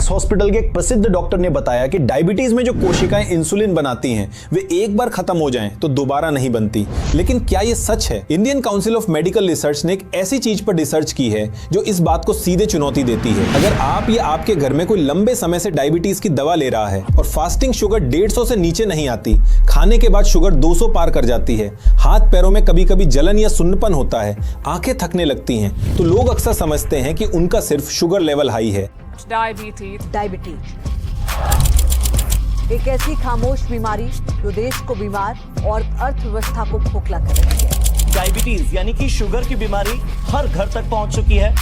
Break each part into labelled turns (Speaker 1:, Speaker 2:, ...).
Speaker 1: Max hospital के एक प्रसिद्ध डॉक्टर ने बताया कि डायबिटीज में जो कोशिकाएं इंसुलिन बनाती हैं वे एक बार खत्म हो जाएं तो दोबारा नहीं बनती। लेकिन क्या ये सच है? Indian council of medical research ने एक ऐसी चीज पर रिसर्च की है जो इस बात को सीधे चुनौती देती है। अगर आप या आपके घर में कोई लंबे समय से डायबिटीज की दवा ले रहा है और फास्टिंग शुगर 150 से नीचे नहीं आती, खाने के बाद शुगर 200 पार कर जाती है, हाथ पैरों में कभी कभी जलन या सुन्नपन होता है, आंखें थकने लगती हैं, तो लोग अक्सर समझते हैं कि उनका सिर्फ शुगर लेवल हाई है।
Speaker 2: डायबिटीज एक ऐसी खामोश बीमारी जो देश को बीमार और अर्थव्यवस्था को खोखला कर रही है।
Speaker 3: डायबिटीज यानी कि शुगर की बीमारी हर घर तक पहुंच चुकी है।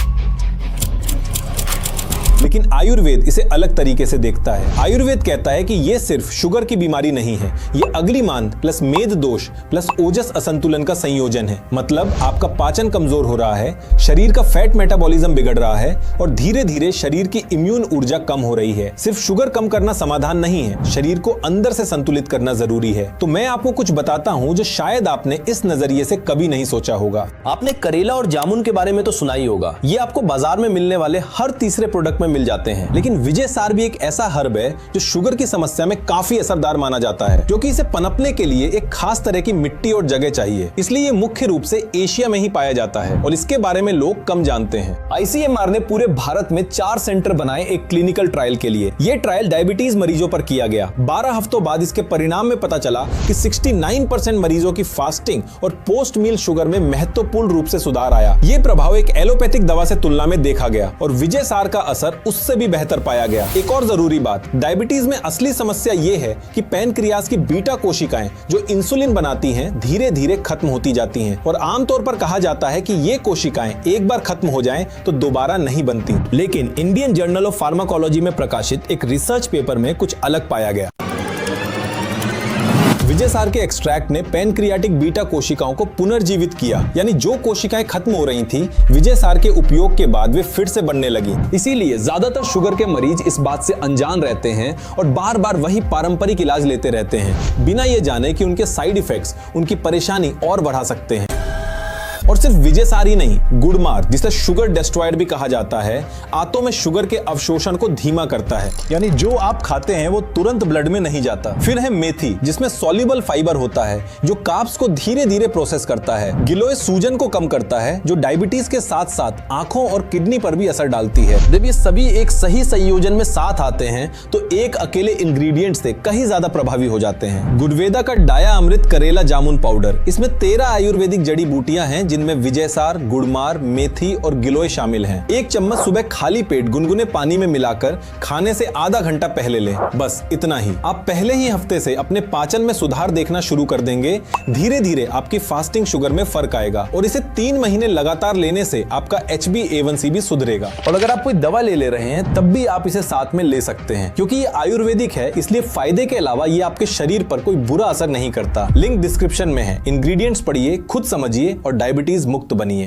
Speaker 1: लेकिन आयुर्वेद इसे अलग तरीके से देखता है। आयुर्वेद कहता है कि ये सिर्फ शुगर की बीमारी नहीं है, ये अग्निमान प्लस मेद दोष प्लस ओजस असंतुलन का संयोजन है। मतलब आपका पाचन कमजोर हो रहा है, शरीर का फैट मेटाबॉलिज्म बिगड़ रहा है और धीरे धीरे शरीर की इम्यून ऊर्जा कम हो रही है। सिर्फ शुगर कम करना समाधान नहीं है, शरीर को अंदर से संतुलित करना जरूरी है। तो मैं आपको कुछ बताता हूँ जो शायद आपने इस नजरिए से कभी नहीं सोचा होगा।
Speaker 4: आपने करेला और जामुन के बारे में तो सुना ही होगा। ये आपको बाजार में मिलने वाले हर तीसरे प्रोडक्ट में मिल जाते हैं। लेकिन विजय सार भी एक ऐसा हर्ब है जो शुगर की समस्या में काफी असरदार माना जाता है, क्योंकि इसे पनपने के लिए एक खास तरह की मिट्टी और जगह चाहिए। इसलिए ये मुख्य रूप से एशिया में ही पाया जाता है और इसके बारे में लोग कम जानते हैं। आईसीएमआर ने पूरे भारत में 4 सेंटर बनाए एक क्लिनिकल ट्रायल के लिए। ये ट्रायल डायबिटीज मरीजों पर किया गया। 12 हफ्तों बाद इसके परिणाम में पता चला कि 69% मरीजों की फास्टिंग और पोस्ट मील शुगर में महत्वपूर्ण रूप से सुधार आया। ये प्रभाव एक एलोपैथिक दवा से तुलना में देखा गया और विजय सार का असर उससे भी बेहतर पाया गया। एक और जरूरी बात, डायबिटीज में असली समस्या ये है कि पैनक्रियाज की बीटा कोशिकाएं जो इंसुलिन बनाती हैं धीरे धीरे खत्म होती जाती हैं और आमतौर पर कहा जाता है कि ये कोशिकाएं एक बार खत्म हो जाएं तो दोबारा नहीं बनती। लेकिन इंडियन जर्नल ऑफ फार्माकोलॉजी में प्रकाशित एक रिसर्च पेपर में कुछ अलग पाया गया।
Speaker 1: विजय सार के एक्सट्रैक्ट ने पैनक्रियाटिक बीटा कोशिकाओं को पुनर्जीवित किया, यानी जो कोशिकाएं खत्म हो रही थीं, विजय सार के उपयोग के बाद वे फिर से बनने लगी।
Speaker 4: इसीलिए ज्यादातर शुगर के मरीज इस बात से अनजान रहते हैं और बार बार वही पारंपरिक इलाज लेते रहते हैं, बिना ये जाने कि उनके साइड इफेक्ट्स उनकी परेशानी और बढ़ा सकते हैं।
Speaker 1: और सिर्फ विजय सार ही नहीं, गुड़मार जिसे शुगर डेस्ट्रॉयड भी कहा जाता है, आंतों में शुगर के अवशोषण को धीमा करता है, यानी जो आप खाते हैं वो तुरंत ब्लड में नहीं जाता। फिर है मेथी, जिसमें सॉल्युबल फाइबर होता है जो कार्ब्स को धीरे धीरे प्रोसेस करता है। गिलोय सूजन को कम करता है जो डायबिटीज के साथ साथ आंखों और किडनी पर भी असर डालती है।
Speaker 4: जब ये सभी एक सही संयोजन में साथ आते हैं तो एक अकेले इंग्रेडिएंट से कहीं ज्यादा प्रभावी हो जाते हैं।
Speaker 1: गुडवेदा का डाया अमृत करेला जामुन पाउडर, इसमें 13 आयुर्वेदिक जड़ी बूटियां हैं जिनमें विजय सार, गुड़मार, मेथी और गिलोय शामिल हैं। एक चम्मच सुबह खाली पेट गुनगुने पानी में मिलाकर खाने से आधा घंटा पहले लें। बस इतना ही। आप पहले ही हफ्ते से अपने पाचन में सुधार देखना शुरू कर देंगे। धीरे धीरे आपकी फास्टिंग शुगर में फर्क आएगा और इसे 3 महीने लगातार लेने से आपका HbA1c भी सुधरेगा।
Speaker 4: और अगर आप कोई दवा ले रहे हैं तब भी आप इसे साथ में ले सकते हैं,
Speaker 1: क्योंकि ये आयुर्वेदिक है, इसलिए फायदे के अलावा ये आपके शरीर पर कोई बुरा असर नहीं करता। लिंक डिस्क्रिप्शन में है। इंग्रेडिएंट्स पढ़िए, खुद समझिए और डायबिटीज मुक्त बनिए।